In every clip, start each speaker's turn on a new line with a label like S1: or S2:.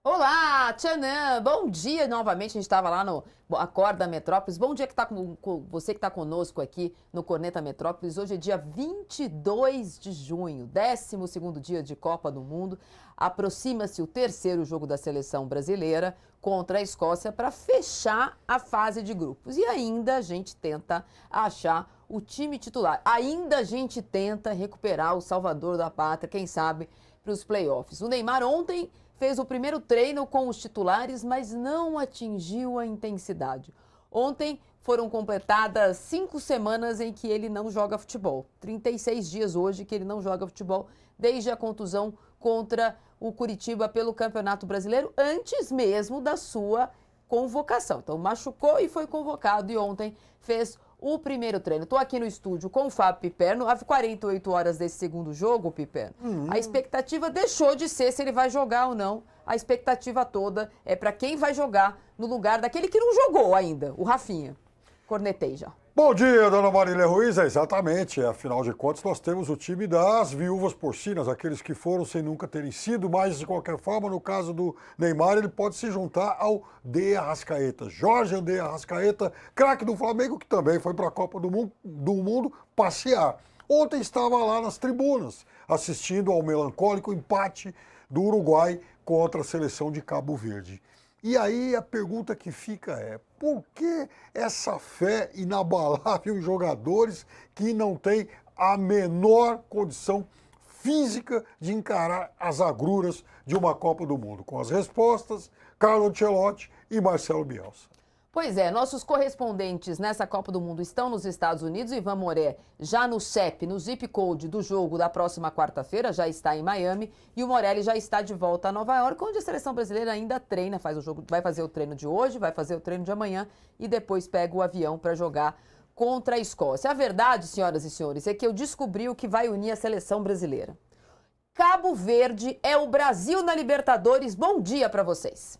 S1: Olá, Tchanã! Bom dia novamente. A gente estava lá no Acorda Metrópolis. Bom dia que tá com você que está conosco aqui no Corneta Metrópolis. Hoje é dia 22 de junho, 12º dia de Copa do Mundo. Aproxima-se o terceiro jogo da seleção brasileira contra a Escócia para fechar a fase de grupos. E ainda a gente tenta achar o time titular. Ainda a gente tenta recuperar o salvador da pátria, quem sabe, para os playoffs. O Neymar ontem fez o primeiro treino com os titulares, mas não atingiu a intensidade. Ontem foram completadas 5 semanas em que ele não joga futebol. 36 dias hoje que ele não joga futebol, desde a contusão contra o Curitiba pelo Campeonato Brasileiro, antes mesmo da sua convocação. Então machucou e foi convocado e ontem fez o primeiro treino. Estou aqui no estúdio com o Fábio Piperno. Há 48 horas desse segundo jogo, Piperno, a expectativa deixou de ser se ele vai jogar ou não. A expectativa toda é para quem vai jogar no lugar daquele que não jogou ainda, o Rafinha. Cornetei já.
S2: Bom dia, dona Marília Ruiz. Exatamente, afinal de contas nós temos o time das viúvas porcinas, aqueles que foram sem nunca terem sido, mas de qualquer forma, no caso do Neymar, ele pode se juntar ao De Arrascaeta. Jorge De Arrascaeta, craque do Flamengo, que também foi para a Copa do Mundo passear. Ontem estava lá nas tribunas, assistindo ao melancólico empate do Uruguai contra a seleção de Cabo Verde. E aí a pergunta que fica é, por que essa fé inabalável em jogadores que não têm a menor condição física de encarar as agruras de uma Copa do Mundo? Com as respostas, Carlo Ancelotti e Marcelo Bielsa.
S1: Pois é, nossos correspondentes nessa Copa do Mundo estão nos Estados Unidos. Ivan Moré já no CEP, no zip code do jogo da próxima quarta-feira, já está em Miami. E o Morelli já está de volta a Nova York, onde a seleção brasileira ainda treina, faz o jogo, vai fazer o treino de hoje, vai fazer o treino de amanhã e depois pega o avião para jogar contra a Escócia. A verdade, senhoras e senhores, é que eu descobri o que vai unir a seleção brasileira. Cabo Verde é o Brasil na Libertadores. Bom dia para vocês.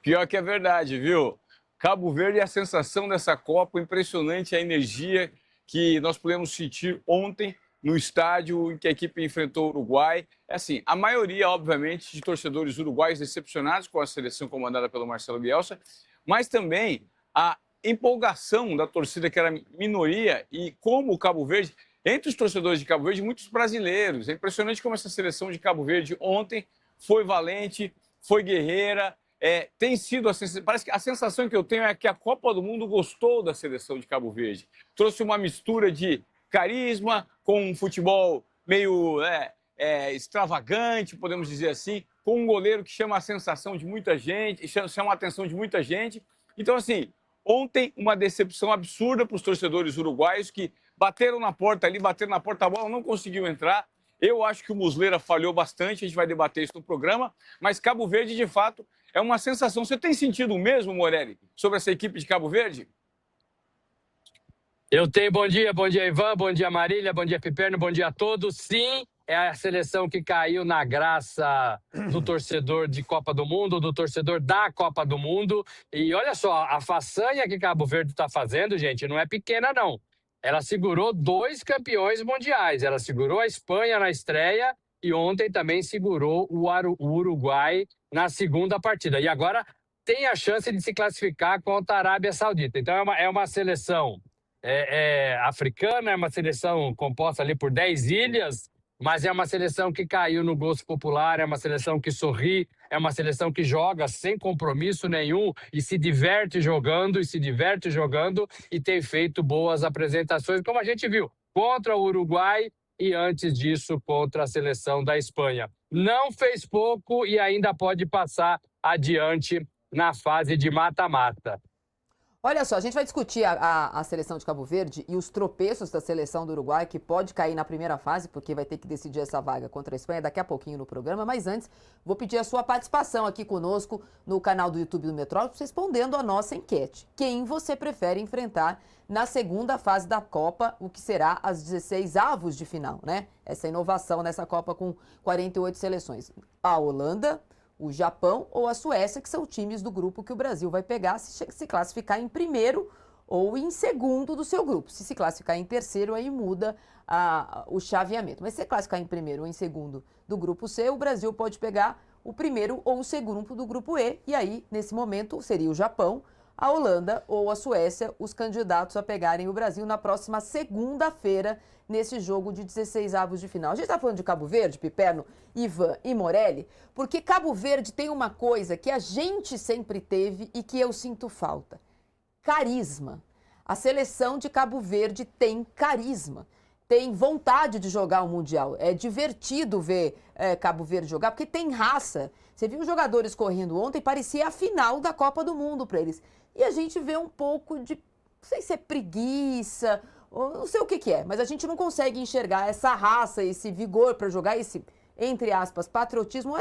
S3: Pior que é verdade, viu? Cabo Verde é a sensação dessa Copa, impressionante a energia que nós pudemos sentir ontem no estádio em que a equipe enfrentou o Uruguai. É assim, a maioria, obviamente, de torcedores uruguaios decepcionados com a seleção comandada pelo Marcelo Bielsa, mas também a empolgação da torcida, que era minoria, e como o Cabo Verde, entre os torcedores de Cabo Verde, muitos brasileiros. É impressionante como essa seleção de Cabo Verde ontem foi valente, foi guerreira, tem sido, parece que a sensação que eu tenho é que a Copa do Mundo gostou da seleção de Cabo Verde. Trouxe uma mistura de carisma com um futebol meio extravagante, podemos dizer assim, com um goleiro que chama a sensação de muita gente, chama a atenção de muita gente. Então, assim, ontem uma decepção absurda para os torcedores uruguaios que bateram na porta ali, a bola não conseguiu entrar. Eu acho que o Muslera falhou bastante, a gente vai debater isso no programa, mas Cabo Verde, de fato, é uma sensação. Você tem sentido o mesmo, Morelli, sobre essa equipe de Cabo Verde?
S4: Eu tenho. Bom dia, Ivan, bom dia, Marília, bom dia, Piperno, bom dia a todos. Sim, é a seleção que caiu na graça do torcedor de Copa do Mundo, do torcedor da Copa do Mundo. E olha só, a façanha que Cabo Verde está fazendo, gente, não é pequena, não. Ela segurou 2 campeões mundiais. Ela segurou a Espanha na estreia e ontem também segurou o Uruguai na segunda partida. E agora tem a chance de se classificar contra a Arábia Saudita. Então é uma seleção africana, é uma seleção composta ali por 10 ilhas, mas é uma seleção que caiu no gosto popular, é uma seleção que sorri, é uma seleção que joga sem compromisso nenhum e se diverte jogando, e tem feito boas apresentações, como a gente viu, contra o Uruguai e antes disso contra a seleção da Espanha. Não fez pouco e ainda pode passar adiante na fase de mata-mata.
S1: Olha só, a gente vai discutir a seleção de Cabo Verde e os tropeços da seleção do Uruguai, que pode cair na primeira fase, porque vai ter que decidir essa vaga contra a Espanha daqui a pouquinho no programa. Mas antes, vou pedir a sua participação aqui conosco no canal do YouTube do Metrópolis, respondendo a nossa enquete. Quem você prefere enfrentar na segunda fase da Copa, o que será as 16 avos de final, né? Essa inovação nessa Copa com 48 seleções. A Holanda, o Japão ou a Suécia, que são times do grupo que o Brasil vai pegar se classificar em primeiro ou em segundo do seu grupo. Se classificar em terceiro, aí muda o chaveamento. Mas se classificar em primeiro ou em segundo do grupo C, o Brasil pode pegar o primeiro ou o segundo do grupo E, e aí, nesse momento, seria o Japão, a Holanda ou a Suécia, os candidatos a pegarem o Brasil na próxima segunda-feira, nesse jogo de 16avos de final. A gente está falando de Cabo Verde, Piperno, Ivan e Morelli, porque Cabo Verde tem uma coisa que a gente sempre teve e que eu sinto falta: carisma. A seleção de Cabo Verde tem carisma, tem vontade de jogar o Mundial. É divertido ver Cabo Verde jogar, porque tem raça. Você viu os jogadores correndo ontem, parecia a final da Copa do Mundo para eles. E a gente vê um pouco de, não sei se é preguiça, ou não sei o que é, mas a gente não consegue enxergar essa raça, esse vigor para jogar, esse, entre aspas, patriotismo,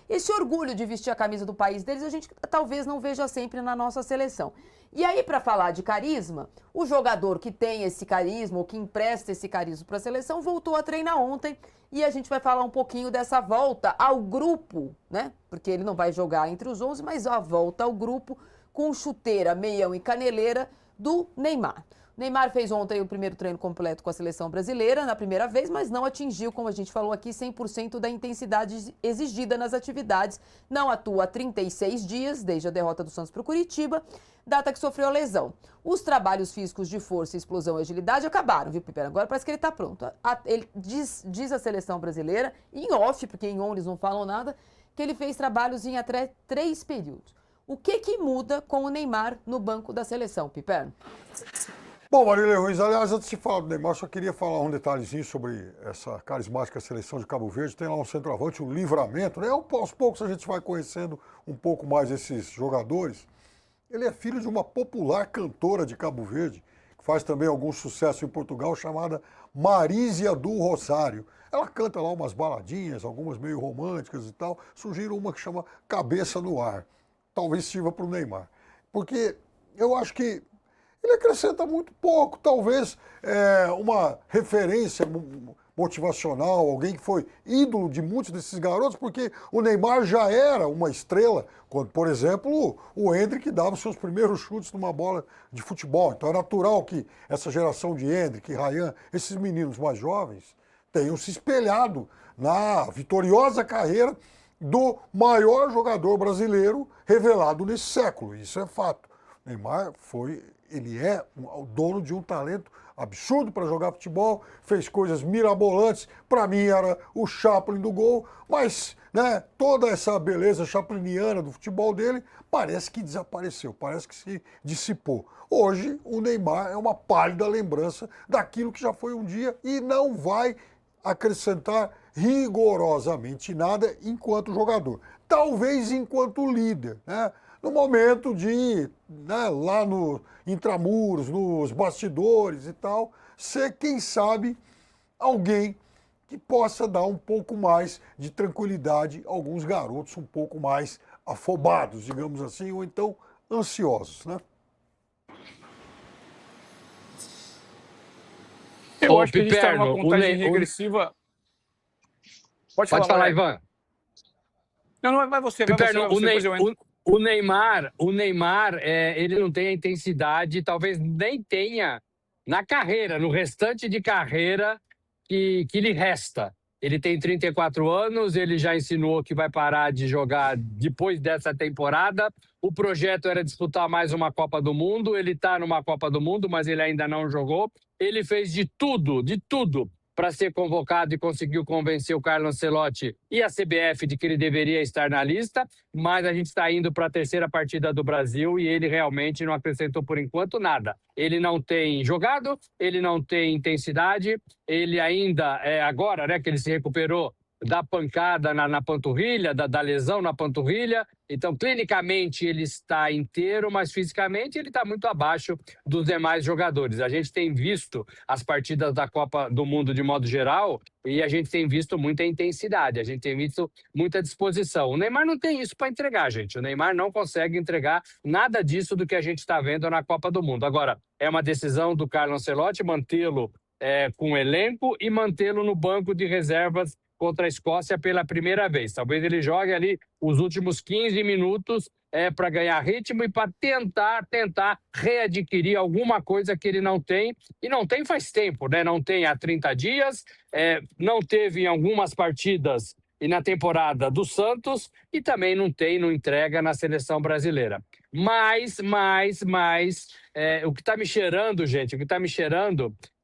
S1: esse orgulho de vestir a camisa do país deles, a gente talvez não veja sempre na nossa seleção. E aí, para falar de carisma, o jogador que tem esse carisma, ou que empresta esse carisma para a seleção, voltou a treinar ontem, e a gente vai falar um pouquinho dessa volta ao grupo, né? Porque ele não vai jogar entre os 11, mas a volta ao grupo com chuteira, meião e caneleira do Neymar. O Neymar fez ontem o primeiro treino completo com a seleção brasileira, na primeira vez, mas não atingiu, como a gente falou aqui, 100% da intensidade exigida nas atividades. Não atua há 36 dias, desde a derrota do Santos para o Curitiba, data que sofreu a lesão. Os trabalhos físicos de força, explosão e agilidade acabaram, viu, Piper? Agora parece que ele está pronto. Ele diz a seleção brasileira, em off, porque em on eles não falam nada, que ele fez trabalhos em até 3 períodos. O que muda com o Neymar no banco da seleção, Piper?
S2: Bom, Marília Ruiz, aliás, antes de falar do Neymar, só queria falar um detalhezinho sobre essa carismática seleção de Cabo Verde. Tem lá um centroavante, o Livramento, né? Aos poucos a gente vai conhecendo um pouco mais esses jogadores. Ele é filho de uma popular cantora de Cabo Verde, que faz também algum sucesso em Portugal, chamada Marísia do Rosário. Ela canta lá umas baladinhas, algumas meio românticas e tal. Surgiram uma que chama Cabeça no Ar. Talvez sirva para o Neymar. Porque eu acho que ele acrescenta muito pouco, talvez uma referência motivacional, alguém que foi ídolo de muitos desses garotos, porque o Neymar já era uma estrela, quando, por exemplo, o Endrick dava os seus primeiros chutes numa bola de futebol. Então é natural que essa geração de Endrick, Ryan, esses meninos mais jovens, tenham se espelhado na vitoriosa carreira do maior jogador brasileiro revelado nesse século. Isso é fato. O Neymar ele é o dono de um talento absurdo para jogar futebol, fez coisas mirabolantes, para mim era o Chaplin do gol, mas né, toda essa beleza chapliniana do futebol dele parece que desapareceu, parece que se dissipou. Hoje o Neymar é uma pálida lembrança daquilo que já foi um dia e não vai acrescentar rigorosamente nada enquanto jogador. Talvez enquanto líder, né? No momento de, né, lá no intramuros, nos bastidores e tal, ser, quem sabe, alguém que possa dar um pouco mais de tranquilidade a alguns garotos um pouco mais afobados, digamos assim, ou então ansiosos, né?
S3: Eu acho que a gente está numa contagem regressiva.
S4: Pode falar, Ivan.
S3: Não, vai você.
S4: Piperno, o Neymar, ele não tem a intensidade, talvez nem tenha na carreira, no restante de carreira que lhe resta. Ele tem 34 anos, ele já insinuou que vai parar de jogar depois dessa temporada. O projeto era disputar mais uma Copa do Mundo, ele está numa Copa do Mundo, mas ele ainda não jogou. Ele fez de tudo para ser convocado e conseguiu convencer o Carlo Ancelotti e a CBF de que ele deveria estar na lista, mas a gente está indo para a terceira partida do Brasil e ele realmente não acrescentou por enquanto nada. Ele não tem jogado, ele não tem intensidade, ele ainda, agora né, que ele se recuperou da pancada na panturrilha, da lesão na panturrilha. Então, clinicamente, ele está inteiro, mas fisicamente ele está muito abaixo dos demais jogadores. A gente tem visto as partidas da Copa do Mundo de modo geral e a gente tem visto muita intensidade, a gente tem visto muita disposição. O Neymar não tem isso para entregar, gente. O Neymar não consegue entregar nada disso do que a gente está vendo na Copa do Mundo. Agora, é uma decisão do Carlo Ancelotti mantê-lo com o elenco e mantê-lo no banco de reservas contra a Escócia pela primeira vez. Talvez ele jogue ali os últimos 15 minutos para ganhar ritmo e para tentar readquirir alguma coisa que ele não tem. E não tem faz tempo, né? Não tem há 30 dias, não teve em algumas partidas e na temporada do Santos e também não entrega na seleção brasileira. Mas o que está me cheirando, gente,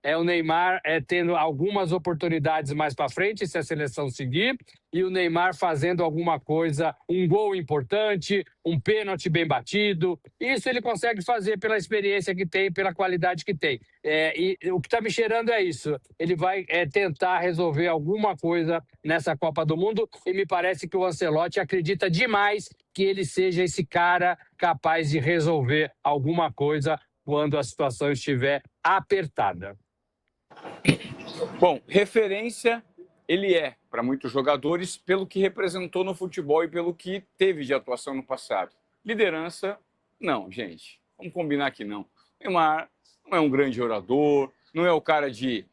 S4: é o Neymar tendo algumas oportunidades mais para frente, se a seleção seguir, e o Neymar fazendo alguma coisa, um gol importante, um pênalti bem batido. Isso ele consegue fazer pela experiência que tem, pela qualidade que tem. E o que está me cheirando é isso. Ele vai tentar resolver alguma coisa nessa Copa do Mundo e me parece que o Ancelotti acredita demais que ele seja esse cara capaz de resolver alguma coisa quando a situação estiver apertada.
S3: Bom, referência ele é para muitos jogadores pelo que representou no futebol e pelo que teve de atuação no passado. Liderança, não, gente. Vamos combinar que não. Neymar não é um grande orador, não é o cara de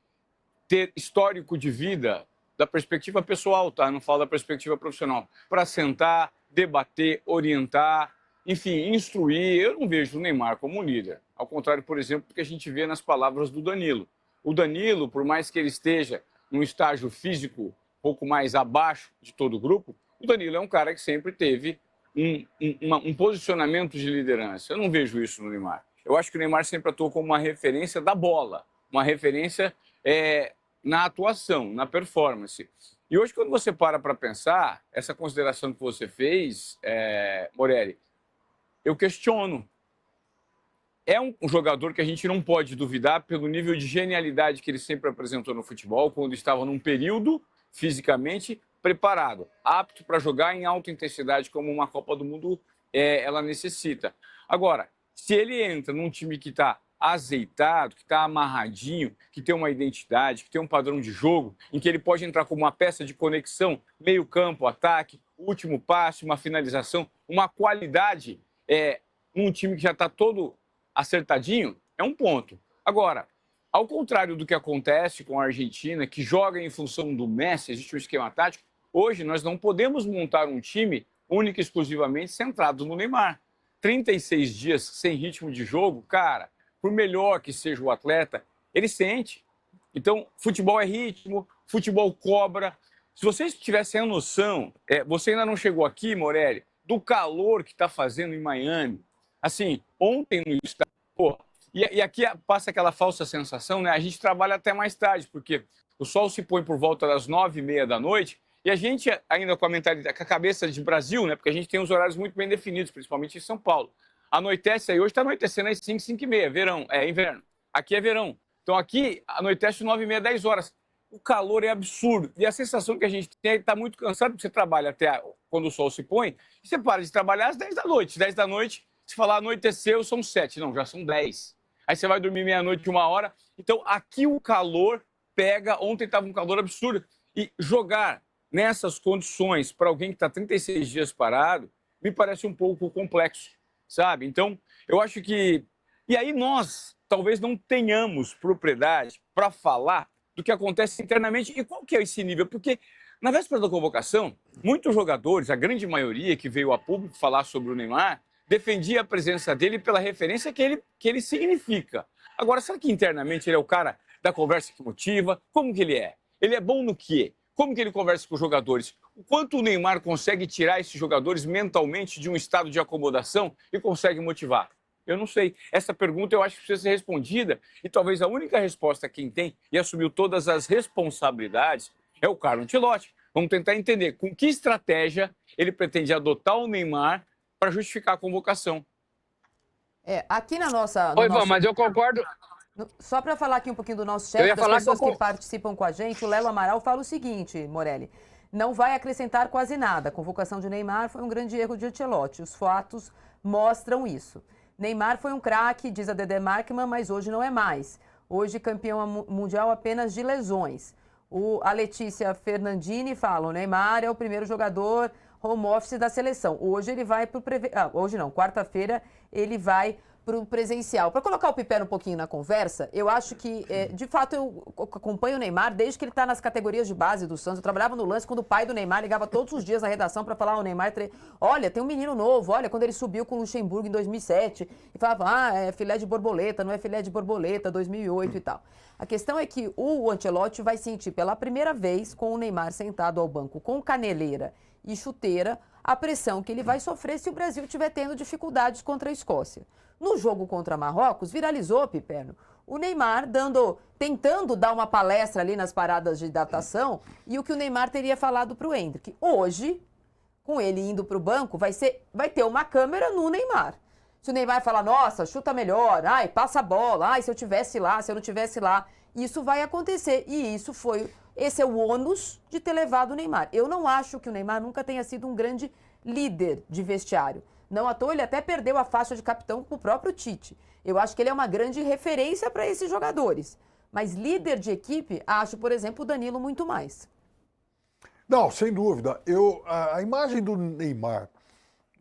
S3: ter histórico de vida da perspectiva pessoal, tá? Não falo da perspectiva profissional. Para sentar, debater, orientar, enfim, instruir. Eu não vejo o Neymar como um líder. Ao contrário, por exemplo, do que a gente vê nas palavras do Danilo. O Danilo, por mais que ele esteja num estágio físico um pouco mais abaixo de todo o grupo, o Danilo é um cara que sempre teve um posicionamento de liderança. Eu não vejo isso no Neymar. Eu acho que o Neymar sempre atuou como uma referência da bola, uma referência na atuação, na performance. E hoje, quando você para pensar, essa consideração que você fez, Morelli, eu questiono. É um jogador que a gente não pode duvidar pelo nível de genialidade que ele sempre apresentou no futebol, quando estava num período fisicamente preparado, apto para jogar em alta intensidade, como uma Copa do Mundo ela necessita. Agora, se ele entra num time que está azeitado, que está amarradinho, que tem uma identidade, que tem um padrão de jogo, em que ele pode entrar como uma peça de conexão, meio campo, ataque, último passe, uma finalização, uma qualidade num time que já está todo acertadinho, é um ponto. Agora, ao contrário do que acontece com a Argentina, que joga em função do Messi, existe um esquema tático, hoje nós não podemos montar um time único e exclusivamente centrado no Neymar. 36 dias sem ritmo de jogo, cara, por melhor que seja o atleta, ele sente. Então, futebol é ritmo, futebol cobra. Se vocês tivessem a noção, você ainda não chegou aqui, Morelli, do calor que está fazendo em Miami. Assim, ontem no estádio, e aqui passa aquela falsa sensação, né? A gente trabalha até mais tarde, porque o sol se põe por volta das 9h30 da noite, e a gente ainda com a mentalidade, com a cabeça de Brasil, né? Porque a gente tem os horários muito bem definidos, principalmente em São Paulo. Anoitece aí, hoje está anoitecendo às 5, 5h30, verão, inverno. Aqui é verão. Então aqui anoitece 9h30, 10 horas. O calor é absurdo. E a sensação que a gente tem é que está muito cansado, porque você trabalha até quando o sol se põe, e você para de trabalhar às 10 da noite. 10 da noite, se falar anoiteceu, são 7. Não, já são 10. Aí você vai dormir meia-noite, 1h. Então aqui o calor pega. Ontem estava um calor absurdo. E jogar nessas condições para alguém que está 36 dias parado, me parece um pouco complexo, sabe? Então, eu acho que... E aí nós talvez não tenhamos propriedade para falar do que acontece internamente. E qual que é esse nível? Porque na véspera da convocação, muitos jogadores, a grande maioria que veio a público falar sobre o Neymar, defendia a presença dele pela referência que ele significa. Agora, será que internamente ele é o cara da conversa que motiva? Como que ele é? Ele é bom no quê? Como que ele conversa com os jogadores? O quanto o Neymar consegue tirar esses jogadores mentalmente de um estado de acomodação e consegue motivar? Eu não sei. Essa pergunta eu acho que precisa ser respondida e talvez a única resposta quem tem e assumiu todas as responsabilidades é o Carlo Ancelotti. Vamos tentar entender com que estratégia ele pretende adotar o Neymar para justificar a convocação.
S1: Aqui na nossa...
S4: Oi, Ivan, mas eu concordo...
S1: Só para falar aqui um pouquinho do nosso chefe, das pessoas que participam com a gente, o Lelo Amaral fala o seguinte, Morelli, não vai acrescentar quase nada. A convocação de Neymar foi um grande erro de Ancelotti. Os fatos mostram isso. Neymar foi um craque, diz a Dedé Markmann, mas hoje não é mais. Hoje campeão mundial apenas de lesões. A Letícia Fernandini fala, o Neymar é o primeiro jogador home office da seleção. Hoje ele vai para o... hoje não, quarta-feira ele vai para o presencial. Para colocar o Piperno um pouquinho na conversa, eu acho que, de fato, eu acompanho o Neymar desde que ele está nas categorias de base do Santos. Eu trabalhava no Lance quando o pai do Neymar ligava todos os dias na redação para falar, o Neymar, olha, tem um menino novo, olha, quando ele subiu com o Luxemburgo em 2007, e falava, é filé de borboleta, não é filé de borboleta, 2008 e tal. A questão é que o Ancelotti vai sentir pela primeira vez, com o Neymar sentado ao banco com caneleira e chuteira, a pressão que ele vai sofrer se o Brasil estiver tendo dificuldades contra a Escócia. No jogo contra Marrocos, viralizou, Piperno, o Neymar tentando dar uma palestra ali nas paradas de hidratação e o que o Neymar teria falado para o Endrick. Hoje, com ele indo para o banco, vai ter uma câmera no Neymar. Se o Neymar falar, nossa, chuta melhor, ai, passa a bola, ai, se eu tivesse lá, se eu não tivesse lá, isso vai acontecer. E esse é o ônus de ter levado o Neymar. Eu não acho que o Neymar nunca tenha sido um grande líder de vestiário. Não à toa, ele até perdeu a faixa de capitão com o próprio Tite. Eu acho que ele é uma grande referência para esses jogadores. Mas líder de equipe, acho, por exemplo, o Danilo muito mais.
S2: Não, sem dúvida. A imagem do Neymar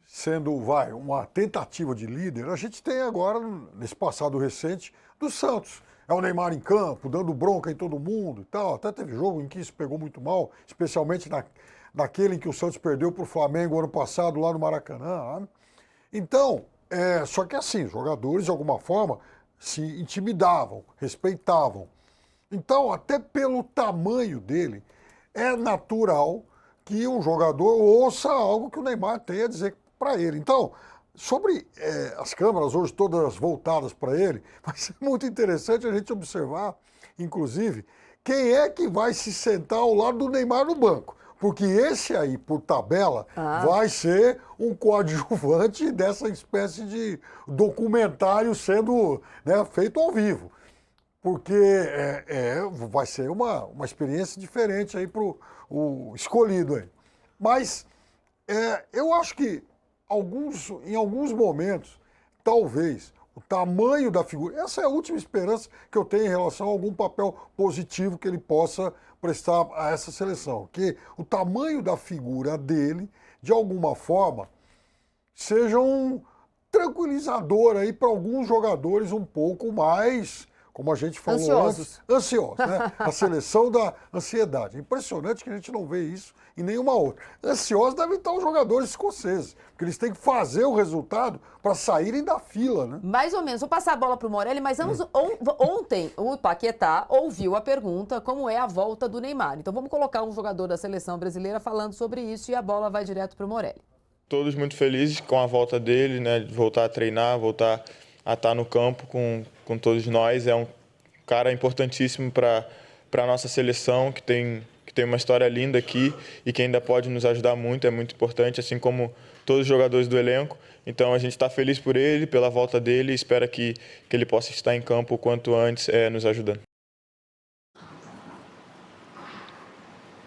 S2: sendo, uma tentativa de líder, a gente tem agora, nesse passado recente, do Santos. É o Neymar em campo, dando bronca em todo mundo e tal. Até teve jogo em que isso pegou muito mal, especialmente naquele em que o Santos perdeu para o Flamengo ano passado, lá no Maracanã. Né? Então, só que assim, os jogadores, de alguma forma, se intimidavam, respeitavam. Então, até pelo tamanho dele, é natural que um jogador ouça algo que o Neymar tem a dizer para ele. Então, sobre as câmeras hoje todas voltadas para ele, vai ser muito interessante a gente observar, inclusive, quem é que vai se sentar ao lado do Neymar no banco. Porque esse aí, por tabela, vai ser um coadjuvante dessa espécie de documentário sendo feito ao vivo. Porque vai ser uma experiência diferente aí para o escolhido aí. Mas eu acho que em alguns momentos, talvez, o tamanho da figura, essa é a última esperança que eu tenho em relação a algum papel positivo que ele possa prestar a essa seleção, que o tamanho da figura dele, de alguma forma, seja um tranquilizador aí para alguns jogadores um pouco mais, como a gente falou antes, ansiosos, né? A seleção da ansiedade. É impressionante que a gente não vê isso em nenhuma outra. Ansiosos devem estar os jogadores escoceses, porque eles têm que fazer o resultado para saírem da fila, né?
S1: Mais ou menos. Vou passar a bola para o Morelli, mas ontem o Paquetá ouviu a pergunta como é a volta do Neymar. Então vamos colocar um jogador da seleção brasileira falando sobre isso e a bola vai direto para o Morelli.
S5: Todos muito felizes com a volta dele, né? De voltar a treinar, voltar a estar no campo com todos nós. É um cara importantíssimo para a nossa seleção, que tem uma história linda aqui e que ainda pode nos ajudar muito, é muito importante, assim como todos os jogadores do elenco. Então a gente está feliz por ele, pela volta dele e espera que ele possa estar em campo o quanto antes, nos ajudando.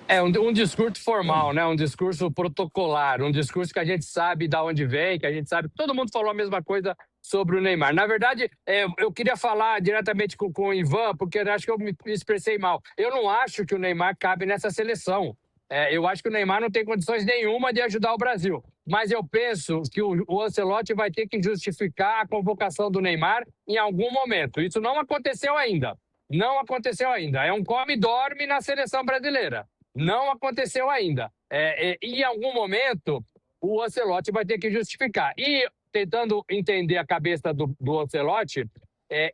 S4: É um discurso formal, né? Um discurso protocolar, um discurso que a gente sabe de onde vem, que a gente sabe que todo mundo falou a mesma coisa sobre o Neymar. Na verdade, eu queria falar diretamente com o Ivan, porque eu acho que eu me expressei mal. Eu não acho que o Neymar cabe nessa seleção. Eu acho que o Neymar não tem condições nenhuma de ajudar o Brasil. Mas eu penso que o Ancelotti vai ter que justificar a convocação do Neymar em algum momento. Isso não aconteceu ainda. Não aconteceu ainda. É um come e dorme na seleção brasileira. Não aconteceu ainda. Em algum momento, o Ancelotti vai ter que justificar. E, tentando entender a cabeça do Ancelotti,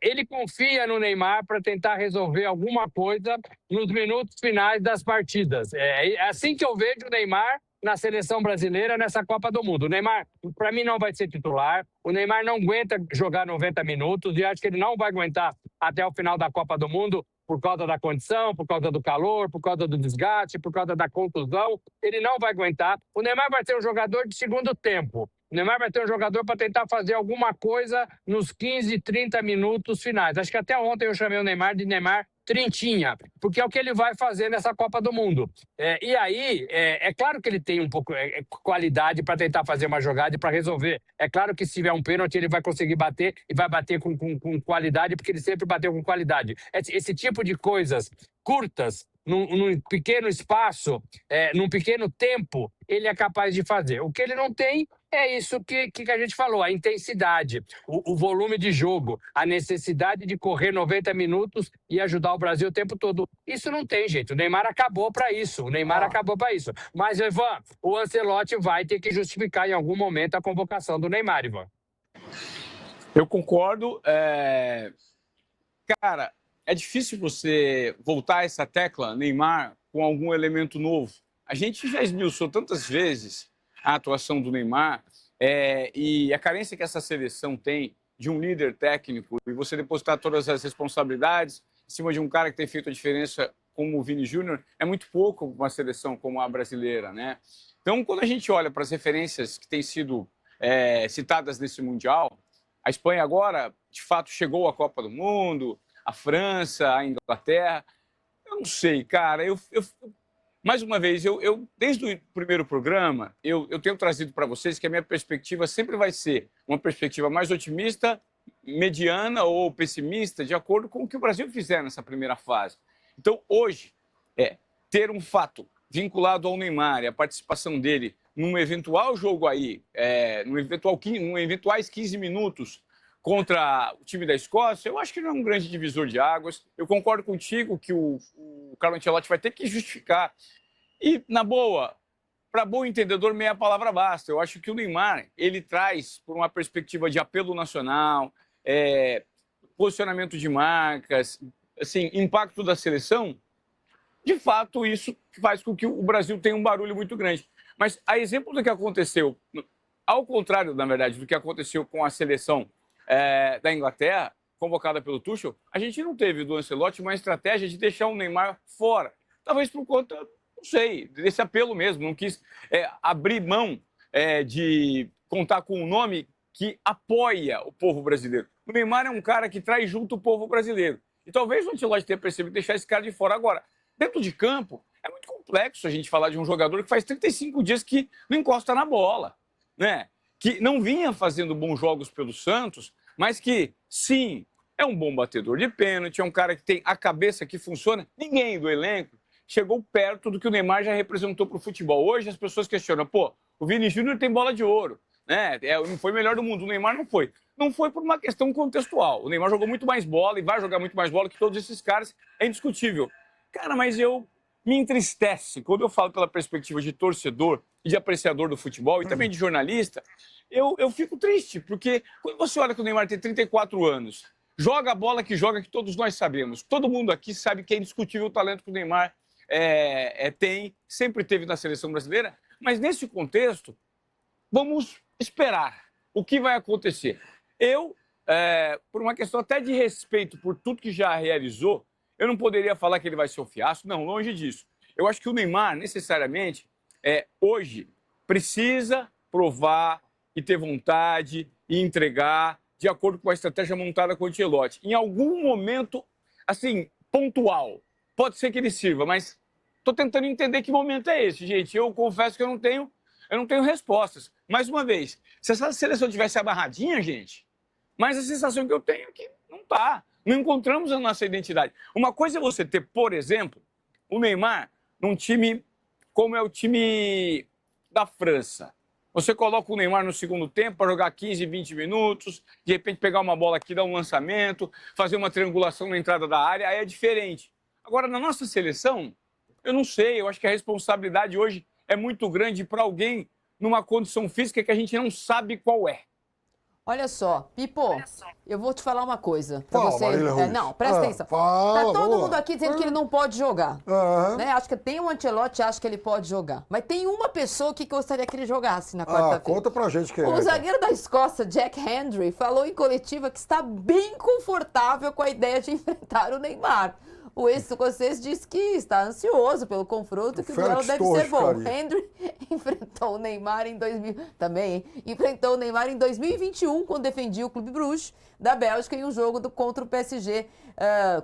S4: ele confia no Neymar para tentar resolver alguma coisa nos minutos finais das partidas. É assim que eu vejo o Neymar na seleção brasileira nessa Copa do Mundo. O Neymar, para mim, não vai ser titular. O Neymar não aguenta jogar 90 minutos e acho que ele não vai aguentar até o final da Copa do Mundo por causa da condição, por causa do calor, por causa do desgaste, por causa da contusão. Ele não vai aguentar. O Neymar vai ser um jogador de segundo tempo. O Neymar vai ter um jogador para tentar fazer alguma coisa nos 15, 30 minutos finais. Acho que até ontem eu chamei o Neymar de Neymar trintinha, porque é o que ele vai fazer nessa Copa do Mundo. E aí, é claro que ele tem um pouco de qualidade para tentar fazer uma jogada e para resolver. É claro que se tiver um pênalti, ele vai conseguir bater e vai bater com qualidade, porque ele sempre bateu com qualidade. Esse tipo de coisas curtas, num pequeno espaço, num pequeno tempo, ele é capaz de fazer. O que ele não tem é isso que a gente falou, a intensidade, o volume de jogo, a necessidade de correr 90 minutos e ajudar o Brasil o tempo todo. Isso não tem jeito. O Neymar acabou para isso. Mas, Ivan, o Ancelotti vai ter que justificar em algum momento a convocação do Neymar, Ivan.
S3: Eu concordo. Cara, é difícil você voltar a essa tecla, Neymar, com algum elemento novo. A gente já esmiuçou tantas vezes a atuação do Neymar e a carência que essa seleção tem de um líder técnico e você depositar todas as responsabilidades em cima de um cara que tem feito a diferença como o Vini Júnior, é muito pouco uma seleção como a brasileira, né? Então, quando a gente olha para as referências que têm sido citadas nesse Mundial, a Espanha agora, de fato, chegou à Copa do Mundo, a França, a Inglaterra. Eu não sei, cara. Mais uma vez, desde o primeiro programa, eu tenho trazido para vocês que a minha perspectiva sempre vai ser uma perspectiva mais otimista, mediana ou pessimista, de acordo com o que o Brasil fizer nessa primeira fase. Então, hoje, ter um fato vinculado ao Neymar e a participação dele num eventual jogo aí, num eventuais 15 minutos contra o time da Escócia, eu acho que não é um grande divisor de águas. Eu concordo contigo que o Carlo Ancelotti vai ter que justificar. E, na boa, para bom entendedor, meia palavra basta. Eu acho que o Neymar, ele traz, por uma perspectiva de apelo nacional, posicionamento de marcas, assim, impacto da seleção, de fato, isso faz com que o Brasil tenha um barulho muito grande. Mas, a exemplo do que aconteceu, ao contrário, na verdade, do que aconteceu com a seleção da Inglaterra, convocada pelo Tuchel, a gente não teve do Ancelotti uma estratégia de deixar o Neymar fora. Talvez por conta, não sei, desse apelo mesmo. Não quis abrir mão de contar com um nome que apoia o povo brasileiro. O Neymar é um cara que traz junto o povo brasileiro. E talvez o Ancelotti tenha percebido deixar esse cara de fora. Agora, dentro de campo, é muito complexo a gente falar de um jogador que faz 35 dias que não encosta na bola, né? Que não vinha fazendo bons jogos pelo Santos, mas que, sim, é um bom batedor de pênalti, é um cara que tem a cabeça que funciona. Ninguém do elenco chegou perto do que o Neymar já representou para o futebol. Hoje as pessoas questionam, o Vini Júnior tem bola de ouro, né? Não foi o melhor do mundo, o Neymar não foi. Não foi por uma questão contextual. O Neymar jogou muito mais bola e vai jogar muito mais bola que todos esses caras, é indiscutível. Cara, mas me entristece quando eu falo pela perspectiva de torcedor e de apreciador do futebol e também de jornalista, eu fico triste, porque quando você olha que o Neymar tem 34 anos, joga a bola que joga, que todos nós sabemos, todo mundo aqui sabe que é indiscutível o talento que o Neymar tem, sempre teve na seleção brasileira, mas nesse contexto, vamos esperar o que vai acontecer. Por uma questão até de respeito por tudo que já realizou, eu não poderia falar que ele vai ser um fiasco, não, longe disso. Eu acho que o Neymar, necessariamente, hoje, precisa provar e ter vontade e entregar de acordo com a estratégia montada com o Ancelotti. Em algum momento, assim, pontual, pode ser que ele sirva, mas estou tentando entender que momento é esse, gente. Eu confesso que eu não tenho respostas. Mais uma vez, se essa seleção tivesse amarradinha, gente, mas a sensação que eu tenho é que não está. Não encontramos a nossa identidade. Uma coisa é você ter, por exemplo, o Neymar num time como é o time da França. Você coloca o Neymar no segundo tempo para jogar 15, 20 minutos, de repente pegar uma bola aqui, dar um lançamento, fazer uma triangulação na entrada da área, aí é diferente. Agora, na nossa seleção, eu não sei, eu acho que a responsabilidade hoje é muito grande para alguém numa condição física que a gente não sabe qual é.
S1: Olha só, Pipo, eu vou te falar uma coisa. Pra
S2: Fala,
S1: você.
S2: Marília Ruiz.
S1: Não, presta atenção.
S2: Fala,
S1: Tá todo
S2: vamos
S1: mundo
S2: lá.
S1: aqui dizendo que ele não pode jogar. Né? Acho que tem um Ancelotti, acha que ele pode jogar. Mas tem uma pessoa que gostaria que ele jogasse na quarta-feira.
S2: Conta pra gente quem é.
S1: O zagueiro da Escócia, Jack Hendry, falou em coletiva que está bem confortável com a ideia de enfrentar o Neymar. O ex-escocês disse que está ansioso pelo confronto, que o duelo deve ser bom. Hendry enfrentou o Neymar em 2021, quando defendia o Clube Bruges da Bélgica em um jogo contra o PSG,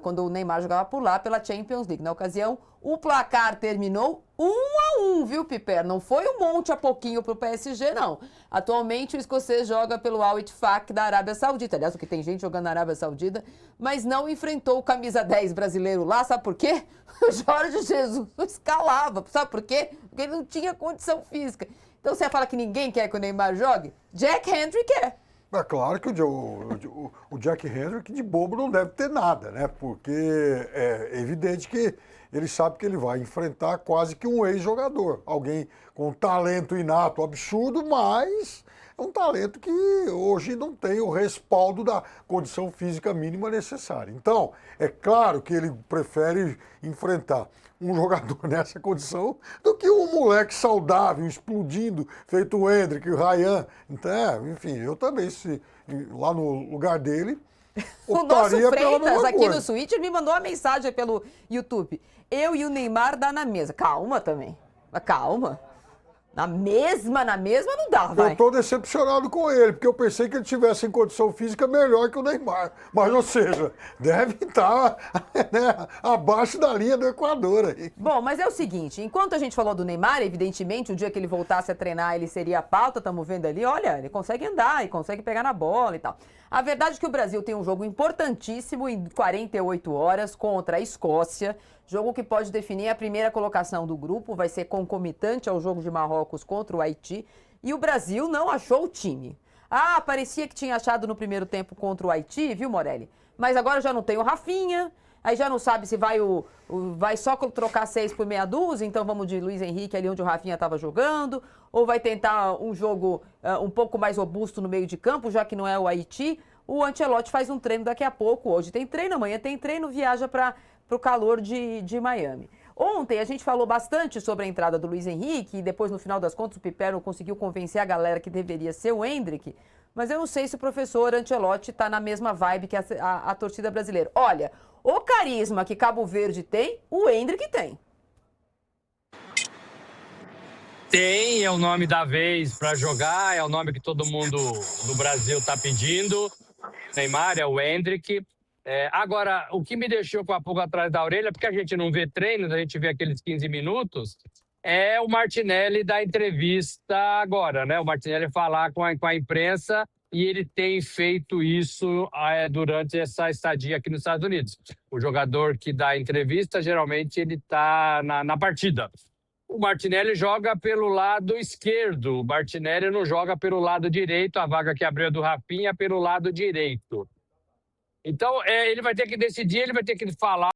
S1: quando o Neymar jogava por lá pela Champions League. Na ocasião, o placar terminou 1-1, viu, Piper? Não foi um monte a pouquinho pro PSG, não. Atualmente o escocês joga pelo Al Ittihad da Arábia Saudita. Aliás, porque tem gente jogando na Arábia Saudita, mas não enfrentou o camisa 10 brasileiro lá, sabe por quê? O Jorge Jesus escalava, sabe por quê? Porque ele não tinha condição física. Então você fala que ninguém quer que o Neymar jogue? Jack Hendry quer.
S2: É claro que o Jack Hendry de bobo não deve ter nada, né? Porque é evidente que ele sabe que ele vai enfrentar quase que um ex-jogador. Alguém com um talento inato absurdo, mas é um talento que hoje não tem o respaldo da condição física mínima necessária. Então, é claro que ele prefere enfrentar um jogador nessa condição do que um moleque saudável, explodindo, feito o Hendrick, o Ryan. Então, enfim, eu também, lá no lugar dele,
S1: o nosso Freitas, aqui
S2: coisa.
S1: no Switch, me mandou uma mensagem pelo YouTube. Eu e o Neymar dá na mesa. Calma também. Calma. Na mesma não dá, vai.
S2: Eu tô decepcionado com ele, porque eu pensei que ele tivesse em condição física melhor que o Neymar. Mas, ou seja, deve estar né, abaixo da linha do Equador aí.
S1: Bom, mas é o seguinte, enquanto a gente falou do Neymar, evidentemente, o dia que ele voltasse a treinar, ele seria a pauta, estamos vendo ali, olha, ele consegue andar e consegue pegar na bola e tal. A verdade é que o Brasil tem um jogo importantíssimo em 48 horas contra a Escócia, jogo que pode definir a primeira colocação do grupo, vai ser concomitante ao jogo de Marrocos contra o Haiti, e o Brasil não achou o time. Ah, parecia que tinha achado no primeiro tempo contra o Haiti, viu, Morelli? Mas agora já não tem o Rafinha, aí já não sabe se vai vai só trocar 6 por meia dúzia, então vamos de Luiz Henrique ali onde o Rafinha estava jogando, ou vai tentar um jogo um pouco mais robusto no meio de campo, já que não é o Haiti. O Ancelotti faz um treino daqui a pouco, hoje tem treino, amanhã tem treino, viaja para o calor de Miami. Ontem a gente falou bastante sobre a entrada do Luiz Henrique e depois, no final das contas, o Piperno conseguiu convencer a galera que deveria ser o Hendrick, mas eu não sei se o professor Ancelotti está na mesma vibe que a torcida brasileira. Olha, o carisma que Cabo Verde tem, o Hendrick tem.
S4: Tem, é o nome da vez para jogar, é o nome que todo mundo do Brasil está pedindo. Neymar é o Hendrick. Agora, o que me deixou com a pulga atrás da orelha, porque a gente não vê treinos, a gente vê aqueles 15 minutos, é o Martinelli dar entrevista agora, né? O Martinelli falar com a imprensa e ele tem feito isso durante essa estadia aqui nos Estados Unidos. O jogador que dá entrevista, geralmente ele está na partida. O Martinelli joga pelo lado esquerdo, o Martinelli não joga pelo lado direito, a vaga que abriu do Rafinha é pelo lado direito. Então, ele vai ter que decidir, ele vai ter que falar